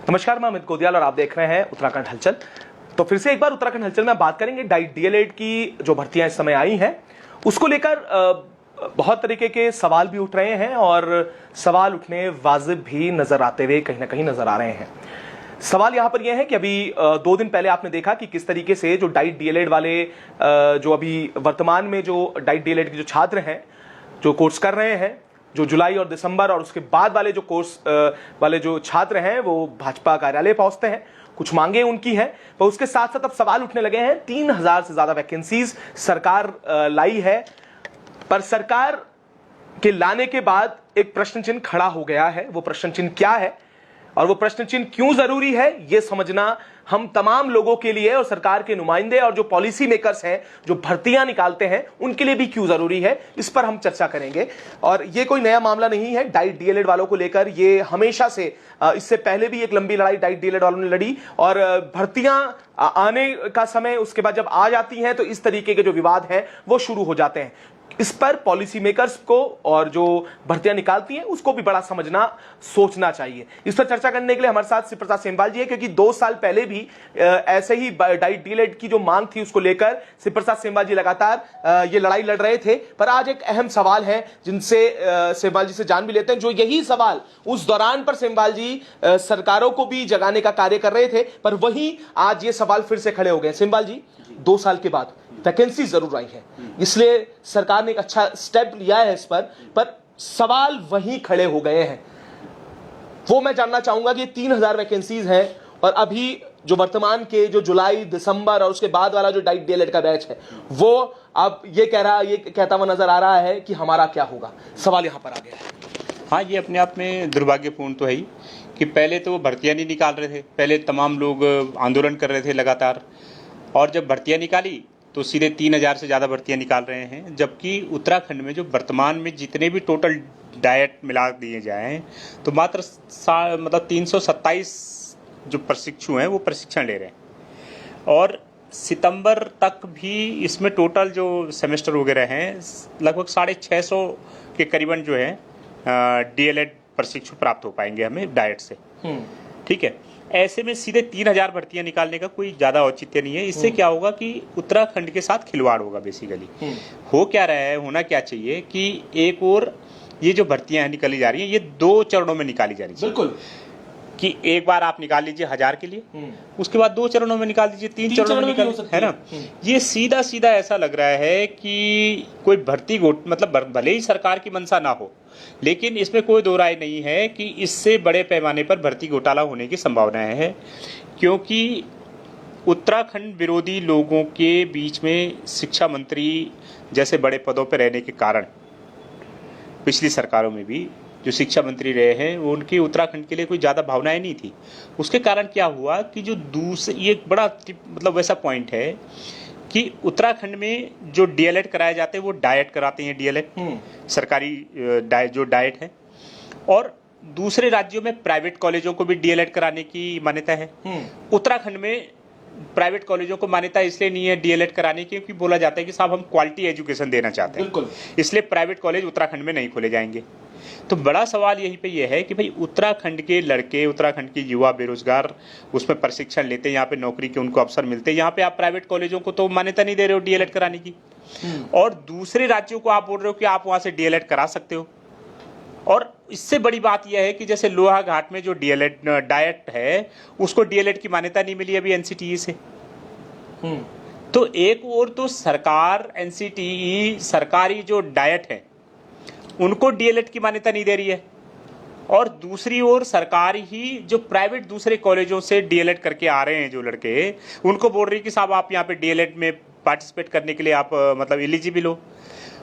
नमस्कार, मैं अमित गोदियाल और आप देख रहे हैं उत्तराखंड हलचल। तो फिर से एक बार उत्तराखंड हलचल में बात करेंगे डीएलएड की जो भर्तियां इस समय आई हैं उसको लेकर बहुत तरीके के सवाल भी उठ रहे हैं और सवाल उठने वाजिब भी नजर आते हुए कहीं ना कहीं नजर आ रहे हैं। सवाल यहां पर यह है कि अभी 2 दिन पहले आपने देखा कि किस तरीके से जो डीएलएड वाले जो अभी वर्तमान में जो डीएलएड के जो छात्र हैं जो कोर्स कर रहे हैं, जो जुलाई और दिसंबर और उसके बाद वाले जो कोर्स वाले जो छात्र हैं वो भाजपा कार्यालय पहुंचते हैं, कुछ मांगे उनकी हैं, पर उसके साथ साथ अब सवाल उठने लगे हैं। 3000 से ज्यादा वैकेंसीज सरकार लाई है, पर सरकार के लाने के बाद एक प्रश्न चिन्ह खड़ा हो गया है। वो प्रश्न चिन्ह क्या है और वो प्रश्न चिन्ह क्यों जरूरी है, ये समझना हम तमाम लोगों के लिए और सरकार के नुमाइंदे और जो पॉलिसी मेकर्स हैं, जो भर्तियां निकालते हैं, उनके लिए भी क्यों जरूरी है, इस पर हम चर्चा करेंगे। और ये कोई नया मामला नहीं है डीएलएड वालों को लेकर, ये हमेशा से इससे पहले भी एक लंबी लड़ाई डीएलएड वालों ने लड़ी और भर्तियां आने का समय उसके बाद जब आ जाती हैं तो इस तरीके के जो विवाद हैं वो शुरू हो जाते हैं। इस पर पॉलिसी मेकर्स को और जो भर्तियां निकालती हैं उसको भी बड़ा समझना सोचना चाहिए। इस पर चर्चा करने के लिए हमारे साथ शिव प्रसाद सेमवाल जी है, क्योंकि 2 साल पहले भी ऐसे ही डीएलएड की जो मांग थी उसको लेकर शिव प्रसाद सेमवाल जी लगातार ये लड़ाई लड़ रहे थे। पर आज एक अहम सवाल है जिनसे सेमवाल जी से जान भी लेते हैं, जो यही सवाल उस दौरान पर सेमवाल जी सरकारों को भी जगाने का कार्य कर रहे थे, पर वही आज ये सवाल फिर से खड़े हो गए। सेमवाल जी, 2 साल के बाद वैकेंसी जरूर आई है, इसलिए सरकार ने एक अच्छा स्टेप लिया है इस पर सवाल वहीं खड़े हो गए हैं। वो मैं जानना चाहूंगा कि 3000 वैकेंसीज हैं और अभी जो वर्तमान के जो जुलाई दिसंबर और उसके बाद वाला जो डीएलएड का बैच है वो अब ये कहता हुआ नजर आ रहा है कि हमारा क्या होगा। सवाल यहां पर आ गया है। हाँ, ये अपने आप में दुर्भाग्यपूर्ण तो है ही कि पहले तो वो भर्तियां नहीं निकाल रहे थे, पहले तमाम लोग आंदोलन कर रहे थे लगातार, और जब भर्तियां निकाली तो सीधे 3000 से ज़्यादा भर्तियां निकाल रहे हैं। जबकि उत्तराखंड में जो वर्तमान में जितने भी टोटल डाइट मिला दिए जाएं तो मात्र 327 जो प्रशिक्षु हैं वो प्रशिक्षण ले रहे हैं, और सितंबर तक भी इसमें टोटल जो सेमेस्टर वगैरह हैं लगभग 650 के करीबन जो है डीएलएड प्रशिक्षु प्राप्त हो पाएंगे हमें डाइट से। ठीक है, ऐसे में सीधे 3000 भर्तियां निकालने का कोई ज्यादा औचित्य नहीं है। इससे क्या होगा कि उत्तराखंड के साथ खिलवाड़ होगा। बेसिकली हो क्या रहा है, होना क्या चाहिए कि एक और ये जो भर्तियां निकाली जा रही हैं ये 2 चरणों में निकाली जा रही है। बिल्कुल, कि एक बार आप निकाल लीजिए 1000 के लिए, उसके बाद 2 चरणों में निकाल दीजिए, 3 चरणों में निकाल, है ना। ये सीधा सीधा ऐसा लग रहा है कि कोई भर्ती मतलब भले ही सरकार की मंशा ना हो, लेकिन इसमें कोई दो राय नहीं है कि इससे बड़े पैमाने पर भर्ती घोटाला होने की संभावनाएं है, क्योंकि उत्तराखंड विरोधी लोगों के बीच में शिक्षा मंत्री जैसे बड़े पदों पर रहने के कारण पिछली सरकारों में भी जो शिक्षा मंत्री रहे हैं वो उनकी उत्तराखंड के लिए कोई ज़्यादा भावनाएं नहीं थी। उसके कारण क्या हुआ कि जो ये एक बड़ा मतलब वैसा पॉइंट है कि उत्तराखंड में जो डीएलएड कराए जाते हैं वो डाइट कराते हैं, डीएलएड सरकारी जो डाइट है, और दूसरे राज्यों में प्राइवेट कॉलेजों को भी डीएलएड कराने की मान्यता है। उत्तराखंड में प्राइवेट कॉलेजों को मान्यता इसलिए नहीं है डीएलएड कराने की क्योंकि बोला जाता है कि साहब हम क्वालिटी एजुकेशन देना चाहते हैं, इसलिए प्राइवेट कॉलेज उत्तराखंड में नहीं खोले जाएंगे। तो बड़ा सवाल यहीं पे यह है कि भाई उत्तराखंड के लड़के, उत्तराखंड के युवा बेरोजगार उसमें प्रशिक्षण लेते हैं, यहाँ पे नौकरी के उनको अवसर मिलते हैं, यहाँ पे आप प्राइवेट कॉलेजों को तो मान्यता नहीं दे रहे हो डीएलएड कराने की, और दूसरे राज्यों को आप बोल रहे हो कि आप वहां से डीएलएड करा सकते हो। और इससे बड़ी बात यह है कि जैसे लोहाघाट में जो डीएलएड डाइट है उसको डीएलएड की मान्यता नहीं मिली अभी एनसीटीई से। तो एक और तो सरकार एनसीटीई सरकारी जो डाइट है उनको डीएलएड की मान्यता नहीं दे रही है, और दूसरी ओर सरकार ही जो प्राइवेट दूसरे कॉलेजों से डीएलएड करके आ रहे हैं जो लड़के, उनको बोल रही है कि साहब आप यहाँ पे डीएलएड में पार्टिसिपेट करने के लिए आप मतलब एलिजिबल हो।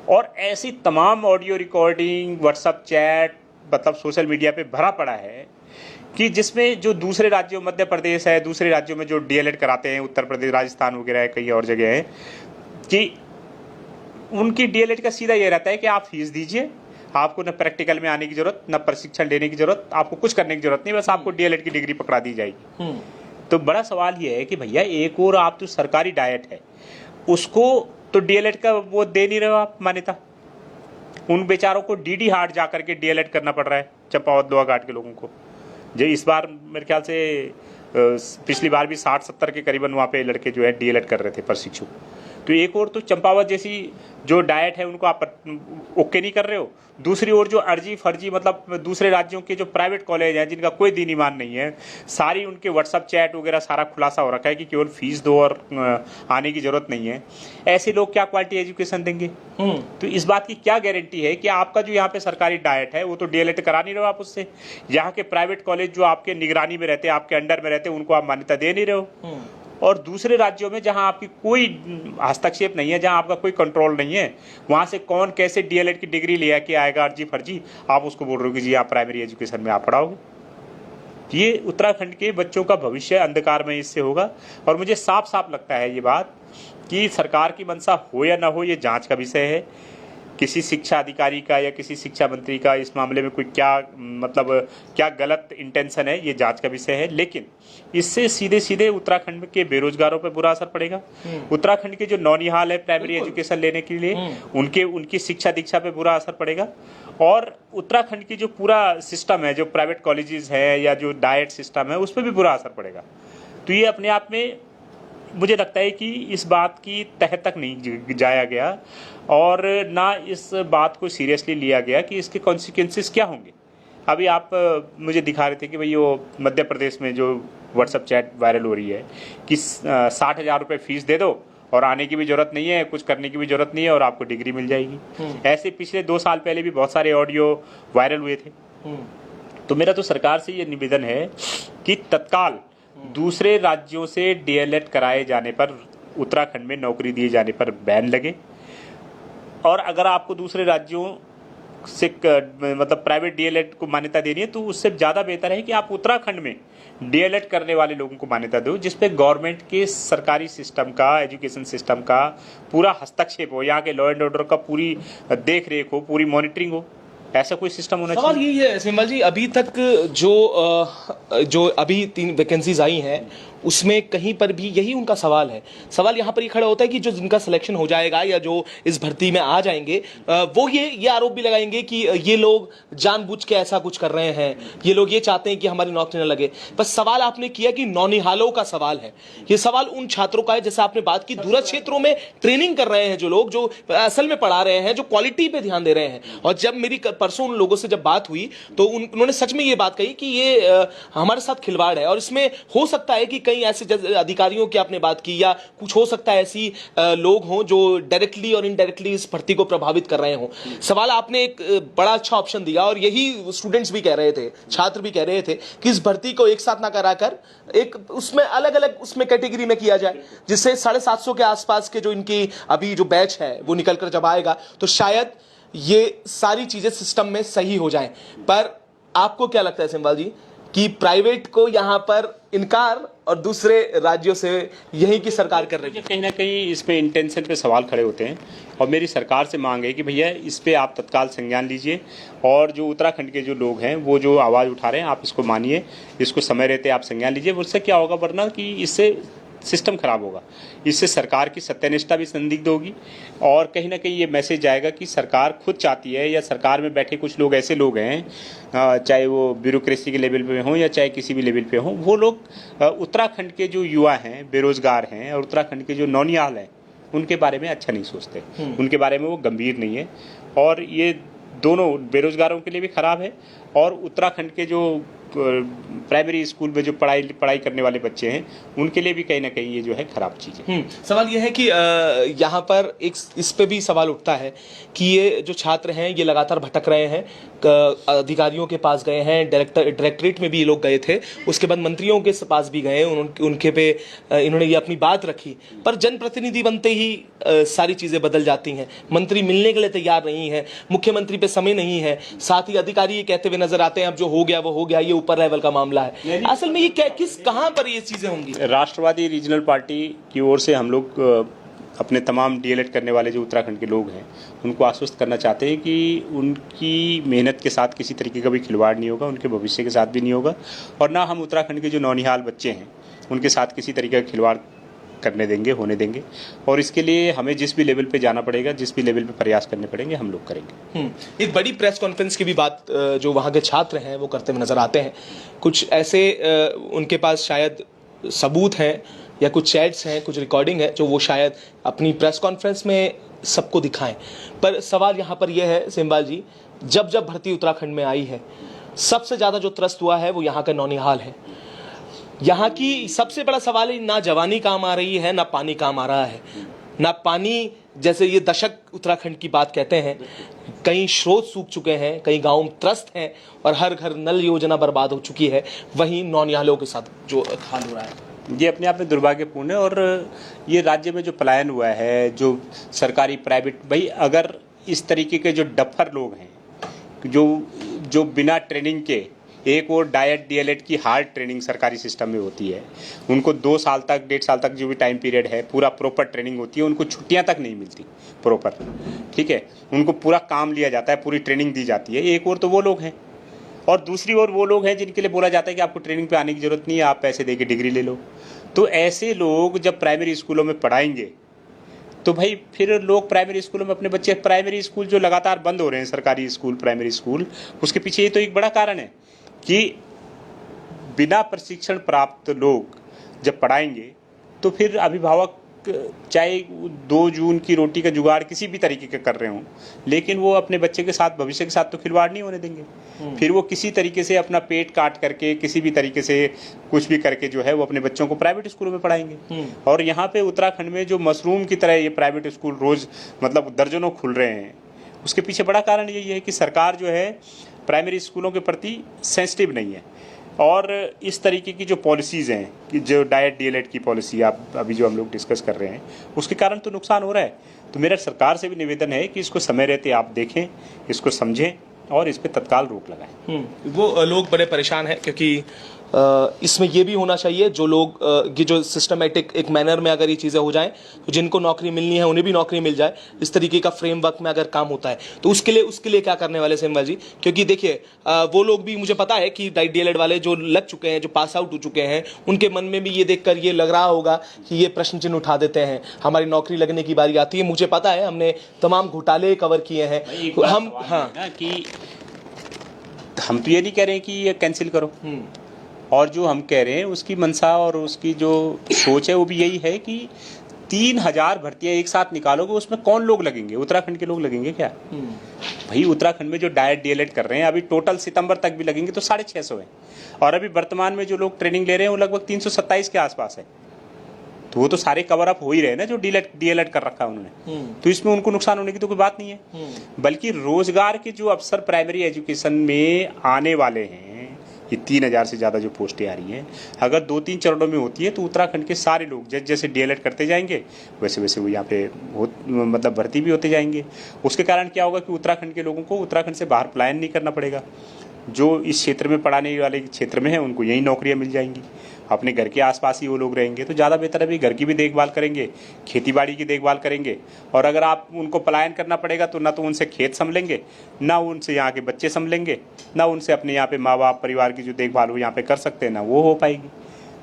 और ऐसी तमाम ऑडियो रिकॉर्डिंग, व्हाट्सएप चैट, मतलब सोशल मीडिया पे भरा पड़ा है कि जिसमें जो दूसरे राज्यों, मध्य प्रदेश है, दूसरे राज्यों में जो डीएलएड कराते हैं, उत्तर प्रदेश, राजस्थान वगैरह है, कई और जगह है, कि उनकी डीएलएड का सीधा ये रहता है कि आप फीस दीजिए, आपको न प्रैक्टिकल में आने की जरूरत, न प्रशिक्षण लेने की जरूरत, आपको कुछ करने की जरूरत नहीं, बस आपको डीएलएड की डिग्री पकड़ा दी जाएगी। तो बड़ा सवाल ये है कि भैया एक और आप जो सरकारी डाइट है उसको तो डीएलएड का वो दे नहीं रहे हो आप मान्यता, उन बेचारों को डीडी हाट जा करके डीएलएड करना पड़ रहा है, चंपावत लोहाघाट के लोगों को। जो इस बार मेरे ख्याल से पिछली बार भी 60-70 के करीबन वहाँ पे लड़के जो है डीएलएड कर रहे थे प्रशिक्षु। तो एक और तो चंपावत जैसी जो डाइट है उनको आप ओके नहीं कर रहे हो, दूसरी ओर जो अर्जी फर्जी मतलब दूसरे राज्यों के जो प्राइवेट कॉलेज हैं जिनका कोई दीन ईमान नहीं है, सारी उनके व्हाट्सअप चैट वगैरह सारा खुलासा हो रखा है कि केवल फीस दो और आने की जरूरत नहीं है। ऐसे लोग क्या क्वालिटी एजुकेशन देंगे? तो इस बात की क्या गारंटी है कि आपका जो यहाँ पे सरकारी डाइट है वो तो डीएलएड करा नहीं रहे हो आप उससे, यहाँ के प्राइवेट कॉलेज जो आपके निगरानी में रहते हैं, आपके अंडर में रहते हैं, उनको आप मान्यता दे नहीं रहे हो। और दूसरे राज्यों में जहां आपकी कोई हस्तक्षेप नहीं है, जहां आपका कोई कंट्रोल नहीं है, वहां से कौन कैसे डीएलएड की डिग्री ले के आएगा अर्जी फर्जी, आप उसको बोल रहे हो कि जी आप प्राइमरी एजुकेशन में आप पढ़ाओगे। ये उत्तराखंड के बच्चों का भविष्य अंधकार में इससे होगा। और मुझे साफ साफ लगता है ये बात कि सरकार की मंशा हो या ना हो ये जांच का विषय है। किसी शिक्षा अधिकारी का या किसी शिक्षा मंत्री का इस मामले में कोई क्या मतलब क्या गलत इंटेंशन है, ये जांच का विषय है। लेकिन इससे सीधे सीधे उत्तराखंड के बेरोजगारों पर बुरा असर पड़ेगा। उत्तराखंड के जो नौनिहाल है प्राइमरी एजुकेशन लेने के लिए उनकी शिक्षा दीक्षा पे बुरा असर पड़ेगा। और उत्तराखंड की जो पूरा सिस्टम है, जो प्राइवेट कॉलेजेस है या जो डाइट सिस्टम है, उस पर भी बुरा असर पड़ेगा। तो ये अपने आप में मुझे लगता है कि इस बात की तह तक नहीं जाया गया और ना इस बात को सीरियसली लिया गया कि इसके कॉन्सिक्वेंसेस क्या होंगे। अभी आप मुझे दिखा रहे थे कि भाई वो मध्य प्रदेश में जो व्हाट्सएप चैट वायरल हो रही है कि 60,000 रुपये फीस दे दो और आने की भी जरूरत नहीं है, कुछ करने की भी जरूरत नहीं है और आपको डिग्री मिल जाएगी। ऐसे पिछले 2 साल पहले भी बहुत सारे ऑडियो वायरल हुए थे। तो मेरा तो सरकार से ये निवेदन है कि तत्काल दूसरे राज्यों से डीएलएड कराए जाने पर, उत्तराखंड में नौकरी दिए जाने पर बैन लगे। और अगर आपको दूसरे राज्यों से मतलब प्राइवेट डीएलएड को मान्यता देनी है तो उससे ज़्यादा बेहतर है कि आप उत्तराखंड में डीएलएड करने वाले लोगों को मान्यता दो, जिसपे गवर्नमेंट के सरकारी सिस्टम का, एजुकेशन सिस्टम का पूरा हस्तक्षेप हो, यहाँ के लॉ एंड ऑर्डर का पूरी देख रेख हो, पूरी मॉनिटरिंग हो। ऐसा कोई सिस्टम होना चाहिए। सवाल यही है सिमल जी, अभी तक जो अभी 3 वैकेंसीज आई हैं उसमें कहीं पर भी यही उनका सवाल है। सवाल यहाँ पर ये खड़ा होता है कि जो जिनका सिलेक्शन हो जाएगा या जो इस भर्ती में आ जाएंगे वो ये आरोप भी लगाएंगे कि ये लोग जानबूझ के ऐसा कुछ कर रहे हैं, ये लोग ये चाहते हैं कि हमारी नौकरी न लगे। बस सवाल आपने किया कि नौनिहालों का सवाल है, ये सवाल उन छात्रों का है जैसे आपने बात की, दूरस्थ क्षेत्रों में ट्रेनिंग कर रहे हैं जो लोग, जो असल में पढ़ा रहे हैं, जो क्वालिटी पे ध्यान दे रहे हैं। और जब मेरी परसों उन लोगों से जब बात हुई तो उन्होंने सच में ये बात कही कि ये हमारे साथ खिलवाड़ है और इसमें हो सकता है कि कई ऐसे अधिकारियों की आपने बात की या कुछ हो सकता है ऐसी लोग हों जो डायरेक्टली और इनडायरेक्टली इस भर्ती को प्रभावित कर रहे हों। सवाल आपने एक बड़ा अच्छा ऑप्शन दिया और यही स्टूडेंट्स भी कह रहे थे, छात्र भी कह रहे थे कि इस भर्ती को एक साथ ना कराकर एक उसमें अलग अलग उसमें कैटेगरी में किया जाए, जिससे 750 के आसपास के जो इनकी अभी जो बैच है वो निकल कर जब आएगा तो शायद ये सारी चीजें सिस्टम में सही हो जाएं। पर आपको क्या लगता है सिम्बल जी कि प्राइवेट को यहां पर इनकार और दूसरे राज्यों से यही की सरकार कर रही है? कहीं ना कहीं इसमें इंटेंशन पे सवाल खड़े होते हैं और मेरी सरकार से मांग है कि भैया इस पे आप तत्काल संज्ञान लीजिए और जो उत्तराखंड के जो लोग हैं वो जो आवाज़ उठा रहे हैं आप इसको मानिए, इसको समय रहते आप संज्ञान लीजिए। उससे क्या होगा, वरना कि इससे सिस्टम खराब होगा, इससे सरकार की सत्यनिष्ठा भी संदिग्ध होगी और कहीं ना कहीं ये मैसेज जाएगा कि सरकार खुद चाहती है या सरकार में बैठे कुछ लोग ऐसे लोग हैं, चाहे वो ब्यूरोक्रेसी के लेवल पे हों या चाहे किसी भी लेवल पे हों, वो लोग उत्तराखंड के जो युवा हैं, बेरोजगार हैं और उत्तराखंड के जो नौनिहाल हैं उनके बारे में अच्छा नहीं सोचते, उनके बारे में वो गंभीर नहीं है। और ये दोनों बेरोजगारों के लिए भी खराब है और उत्तराखंड के जो प्राइमरी स्कूल में जो पढ़ाई करने वाले बच्चे हैं उनके लिए भी कहीं ना कहीं ये जो है खराब चीज़ है। सवाल ये है कि यहाँ पर एक इस पे भी सवाल उठता है कि ये जो छात्र हैं ये लगातार भटक रहे हैं, अधिकारियों के पास गए हैं, डायरेक्टरेट में भी ये लोग गए थे, उसके बाद मंत्रियों के पास भी गए, उनके पे इन्होंने ये अपनी बात रखी, पर जनप्रतिनिधि बनते ही सारी चीज़ें बदल जाती हैं। मंत्री मिलने के लिए तैयार नहीं है, मुख्यमंत्री पे समय नहीं है, साथ ही अधिकारी ये कहते हुए नजर आते हैं अब जो हो गया वो हो गया, ये ऊपर लेवल का मामला है। असल में ये कहाँ पर ये चीजें होंगी? राष्ट्रवादी रीजनल पार्टी की ओर से हम लोग अपने तमाम डीएलएड करने वाले जो उत्तराखंड के लोग हैं उनको आश्वस्त करना चाहते हैं कि उनकी मेहनत के साथ किसी तरीके का भी खिलवाड़ नहीं होगा, उनके भविष्य के साथ भी नहीं होगा और ना हम उत्तराखंड के जो नौनिहाल बच्चे हैं उनके साथ किसी तरीके का खिलवाड़ करने देंगे, होने देंगे। और इसके लिए हमें जिस भी लेवल पे जाना पड़ेगा, जिस भी लेवल पे प्रयास करने पड़ेंगे, हम लोग करेंगे। एक बड़ी प्रेस कॉन्फ्रेंस की भी बात जो वहाँ के छात्र हैं वो करते हुए नजर आते हैं। कुछ ऐसे उनके पास शायद सबूत हैं या कुछ चैट्स हैं, कुछ रिकॉर्डिंग है जो वो शायद अपनी प्रेस कॉन्फ्रेंस में सबको दिखाएं। पर सवाल यहाँ पर यह है सिम्बाल जी, जब जब भर्ती उत्तराखंड में आई है, सबसे ज़्यादा जो त्रस्त हुआ है वो यहाँ का नौनिहाल है। यहाँ की सबसे बड़ा सवाल है, ना जवानी काम आ रही है, ना पानी काम आ रहा है। ना पानी, जैसे ये दशक उत्तराखंड की बात कहते हैं, कई स्रोत सूख चुके हैं, कई गांव त्रस्त हैं और हर घर नल योजना बर्बाद हो चुकी है। वहीं नौनिहालों के साथ जो हाल हो रहा है, ये अपने आप में दुर्भाग्यपूर्ण है। और ये राज्य में जो पलायन हुआ है, जो सरकारी प्राइवेट, भाई अगर इस तरीके के जो डफर लोग हैं, जो बिना ट्रेनिंग के, एक और डाइट डीएलएड की हार्ड ट्रेनिंग सरकारी सिस्टम में होती है, उनको 2 साल तक, 1.5 साल तक जो भी टाइम पीरियड है, पूरा प्रॉपर ट्रेनिंग होती है, उनको छुट्टियां तक नहीं मिलती प्रॉपर, ठीक है, उनको पूरा काम लिया जाता है, पूरी ट्रेनिंग दी जाती है। एक और तो वो लोग हैं, और दूसरी ओर वो लोग हैं जिनके लिए बोला जाता है कि आपको ट्रेनिंग पे आने की जरूरत नहीं है, आप पैसे दे के डिग्री ले लो। तो ऐसे लोग जब प्राइमरी स्कूलों में पढ़ाएंगे तो भाई फिर लोग प्राइमरी स्कूलों में अपने बच्चे, प्राइमरी स्कूल जो लगातार बंद हो रहे हैं, सरकारी स्कूल, प्राइमरी स्कूल, उसके पीछे ये तो एक बड़ा कारण है कि बिना प्रशिक्षण प्राप्त लोग जब पढ़ाएंगे तो फिर अभिभावक चाहे 2 जून की रोटी का जुगाड़ किसी भी तरीके के कर रहे हों, लेकिन वो अपने बच्चे के साथ, भविष्य के साथ तो खिलवाड़ नहीं होने देंगे। फिर वो किसी तरीके से अपना पेट काट करके, किसी भी तरीके से कुछ भी करके जो है वो अपने बच्चों को प्राइवेट स्कूलों में पढ़ाएंगे। और यहाँ पे उत्तराखंड में जो मशरूम की तरह ये प्राइवेट स्कूल रोज मतलब दर्जनों खुल रहे हैं, उसके पीछे बड़ा कारण यही है कि सरकार जो है प्राइमरी स्कूलों के प्रति सेंसिटिव नहीं है। और इस तरीके की जो पॉलिसीज़ हैं, कि जो डाइट डीएलएड की पॉलिसी आप अभी जो हम लोग डिस्कस कर रहे हैं, उसके कारण तो नुकसान हो रहा है। तो मेरा सरकार से भी निवेदन है कि इसको समय रहते आप देखें, इसको समझें और इस पर तत्काल रोक लगाएं। वो लोग बड़े परेशान हैं क्योंकि इसमें ये भी होना चाहिए, जो लोग ये जो सिस्टमेटिक एक मैनर में अगर ये चीज़ें हो जाएं तो जिनको नौकरी मिलनी है उन्हें भी नौकरी मिल जाए। इस तरीके का फ्रेमवर्क में अगर काम होता है तो उसके लिए क्या करने वाले सिम्बल जी? क्योंकि देखिए वो लोग भी, मुझे पता है कि डाइट डीएलएड वाले जो लग चुके हैं, जो पास आउट हो चुके हैं, उनके मन में भी ये देखकर ये लग रहा होगा कि ये प्रश्न चिन्ह उठा देते हैं, हमारी नौकरी लगने की बारी आती है। मुझे पता है, हमने तमाम घोटाले कवर किए हैं। हम कि हम तो ये नहीं कह रहे हैं कि ये कैंसिल करो, और जो हम कह रहे हैं उसकी मंशा और उसकी जो सोच है वो भी यही है कि 3000 भर्तियां एक साथ निकालोगे, उसमें कौन लोग लगेंगे? उत्तराखंड के लोग लगेंगे क्या? भाई उत्तराखंड में जो डाइट डीएलएड कर रहे हैं अभी टोटल सितंबर तक भी लगेंगे तो 650 है, और अभी वर्तमान में जो लोग ट्रेनिंग ले रहे हैं वो लगभग 327 के आसपास है। तो वो तो सारे कवर अप हो ही रहे ना जो डीएलएड कर रखा है उन्होंने। तो इसमें उनको नुकसान होने की तो कोई बात नहीं है, बल्कि रोजगार के जो अवसर प्राइमरी एजुकेशन में आने वाले हैं, ये 3000 से ज़्यादा जो पोस्टें आ रही हैं, अगर 2-3 चरणों में होती है तो उत्तराखंड के सारे लोग जैसे जैसे डीएलएड करते जाएंगे वैसे वैसे वो यहाँ पे मतलब भर्ती भी होते जाएंगे। उसके कारण क्या होगा कि उत्तराखंड के लोगों को उत्तराखंड से बाहर पलायन नहीं करना पड़ेगा। जो इस क्षेत्र में पढ़ाने वाले क्षेत्र में है उनको यही नौकरियाँ मिल जाएंगी, अपने घर के आसपास ही वो लोग रहेंगे, तो ज़्यादा बेहतर है। भी घर की भी देखभाल करेंगे, खेतीबाड़ी की देखभाल करेंगे, और अगर आप उनको पलायन करना पड़ेगा तो ना तो उनसे खेत संभलेंगे, ना उनसे यहाँ के बच्चे संभलेंगे, ना उनसे अपने यहाँ पे माँ बाप परिवार की जो देखभाल वो यहाँ पे कर सकते हैं, ना वो हो पाएगी।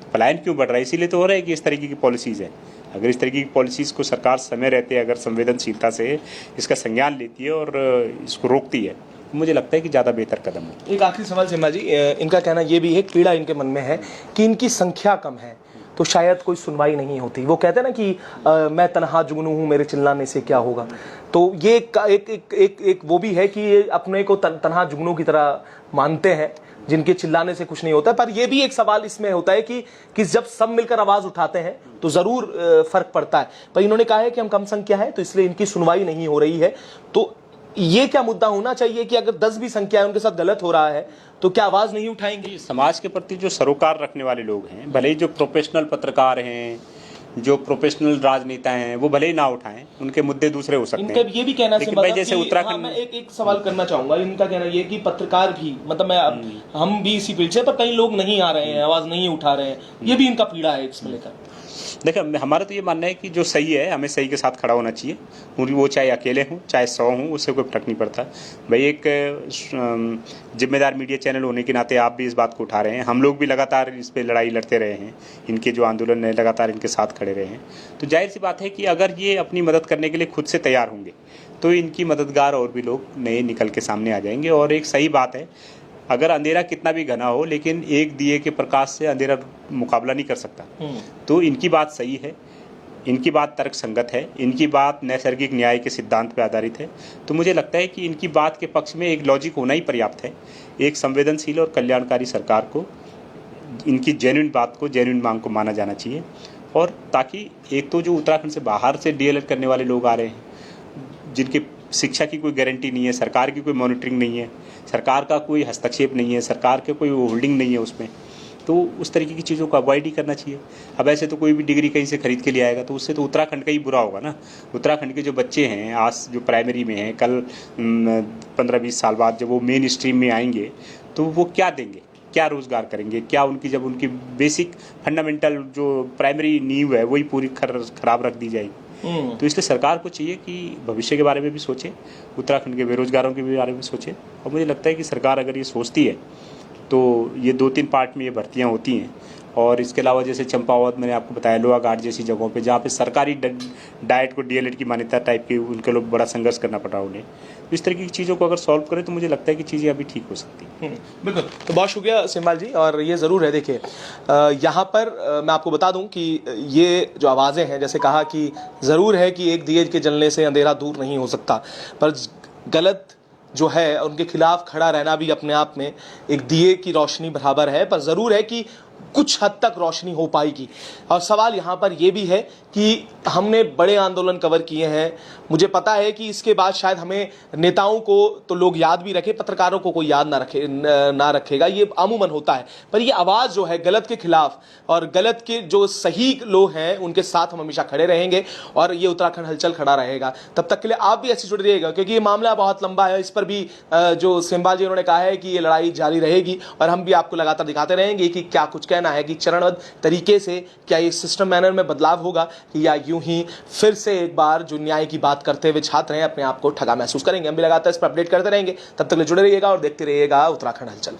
तो पलायन क्यों बढ़ रहा है? इसीलिए तो हो रहा है कि इस तरीके की पॉलिसीज़ है। अगर इस तरीके की पॉलिसीज़ को सरकार समय रहते अगर संवेदनशीलता से इसका संज्ञान लेती है और इसको रोकती है, मुझे लगता है कि ज़्यादा बेहतर कदम है। एक आखिरी सवाल सिम्बा जी, इनका कहना ये भी है, पीड़ा इनके मन में है कि इनकी संख्या कम है तो शायद कोई सुनवाई नहीं होती। वो कहते हैं ना कि मैं तन्हा जुगनू हूँ, मेरे चिल्लाने से क्या होगा। तो ये एक वो भी है कि ये अपने को तन्हा जुगनू की तरह मानते हैं जिनके चिल्लाने से कुछ नहीं होता। पर ये भी एक सवाल इसमें होता है कि जब सब मिलकर आवाज़ उठाते हैं तो ज़रूर फ़र्क पड़ता है। पर इन्होंने कहा है कि हम कम संख्या है तो इसलिए इनकी सुनवाई नहीं हो रही है। तो ये क्या मुद्दा होना चाहिए कि अगर 10 भी संख्या है उनके साथ गलत हो रहा है तो क्या आवाज़ नहीं उठाएंगे? समाज के प्रति जो सरोकार रखने वाले लोग हैं, भले ही जो प्रोफेशनल पत्रकार हैं, जो प्रोफेशनल राजनेता हैं, वो भले ही ना उठाएं, उनके मुद्दे दूसरे हो सकते हैं। इनका ये भी कहना लेकिन भाई जैसे उत्तराखंड, मैं एक सवाल करना चाहूंगा। इनका कहना ये कि पत्रकार भी, मतलब हम भी इसी फील्ड से, पर कई लोग नहीं आ रहे हैं, आवाज़ नहीं उठा रहे हैं, ये भी इनका पीड़ा है इसमें लेकर। देखिए, हमारा तो ये मानना है कि जो सही है हमें सही के साथ खड़ा होना चाहिए। वो चाहे अकेले हों चाहे 100 हों, उससे कोई फर्क नहीं पड़ता। भाई एक जिम्मेदार मीडिया चैनल होने के नाते आप भी इस बात को उठा रहे हैं, हम लोग भी लगातार इस पर लड़ाई लड़ते रहे हैं, इनके जो आंदोलन है लगातार इनके साथ खड़े रहे हैं। तो जाहिर सी बात है कि अगर ये अपनी मदद करने के लिए खुद से तैयार होंगे तो इनकी मददगार और भी लोग नए निकल के सामने आ जाएंगे। और एक सही बात है, अगर अंधेरा कितना भी घना हो लेकिन एक दिए के प्रकाश से अंधेरा मुकाबला नहीं कर सकता। तो इनकी बात सही है, इनकी बात तर्कसंगत है, इनकी बात नैसर्गिक न्याय के सिद्धांत पर आधारित है। तो मुझे लगता है कि इनकी बात के पक्ष में एक लॉजिक होना ही पर्याप्त है। एक संवेदनशील और कल्याणकारी सरकार को इनकी जेन्युइन बात को, जेन्युइन मांग को माना जाना चाहिए। और ताकि एक तो जो उत्तराखंड से बाहर से डीएलएड करने वाले लोग आ रहे हैं, जिनकी शिक्षा की कोई गारंटी नहीं है, सरकार की कोई मॉनिटरिंग नहीं है, सरकार का कोई हस्तक्षेप नहीं है, सरकार के कोई होल्डिंग नहीं है उसमें, तो उस तरीके की चीज़ों को अवॉइड ही करना चाहिए। अब ऐसे तो कोई भी डिग्री कहीं से खरीद के ले आएगा तो उससे तो उत्तराखंड का ही बुरा होगा ना। उत्तराखंड के जो बच्चे हैं आज जो प्राइमरी में हैं, कल 15-20 साल बाद जब वो मेन स्ट्रीम में आएंगे तो वो क्या देंगे, क्या रोज़गार करेंगे, क्या उनकी जब उनकी बेसिक फंडामेंटल जो प्राइमरी नींव है वही पूरी खराब रख दी जाएगी। तो इसलिए सरकार को चाहिए कि भविष्य के बारे में भी सोचे, उत्तराखंड के बेरोजगारों के बारे में सोचे। और मुझे लगता है कि सरकार अगर ये सोचती है तो ये 2-3 पार्ट में ये भर्तियाँ होती हैं। और इसके अलावा जैसे चंपावत मैंने आपको बताया, लोहा घाट जैसी जगहों पे जहाँ पे सरकारी डाइट को डीएलएड की मान्यता टाइप की उनके लोग बड़ा संघर्ष करना पड़ा उन्हें। तो इस तरह की चीज़ों को अगर सॉल्व करें तो मुझे लगता है कि चीज़ें अभी ठीक हो सकती हैं। बिल्कुल। तो बहुत शुक्रिया सिम्बाल जी। और ये ज़रूर है, देखिए यहाँ पर मैं आपको बता दूं कि ये जो आवाज़ें हैं, जैसे कहा कि ज़रूर है कि एक दिए के जलने से अंधेरा दूर नहीं हो सकता, पर गलत जो है उनके खिलाफ खड़ा रहना भी अपने आप में एक दिए की रोशनी बराबर है। पर ज़रूर है कि कुछ हद तक रोशनी हो पाएगी। और सवाल यहाँ पर यह भी है कि हमने बड़े आंदोलन कवर किए हैं, मुझे पता है कि इसके बाद शायद हमें नेताओं को तो लोग याद भी रखे, पत्रकारों को कोई याद ना रखेगा, ये अमूमन होता है। पर ये आवाज़ जो है गलत के खिलाफ और गलत के जो सही लोग हैं उनके साथ हम हमेशा खड़े रहेंगे और ये उत्तराखंड हलचल खड़ा रहेगा। तब तक के लिए आप भी ऐसे जुड़े रहिएगा, क्योंकि ये मामला बहुत लंबा है। इस पर भी जो सिम्बाल जी उन्होंने कहा है कि ये लड़ाई जारी रहेगी और हम भी आपको लगातार दिखाते रहेंगे कि क्या कुछ कहना है, कि चरणबद्ध तरीके से क्या ये सिस्टम मैनर में बदलाव होगा या यूं ही फिर से एक बार जो न्याय की बात करते हुए छात्र हैं अपने आप को ठगा महसूस करेंगे। हम भी लगातार इस पर अपडेट करते रहेंगे। तब तक जुड़े रहिएगा और देखते रहिएगा उत्तराखंड हलचल।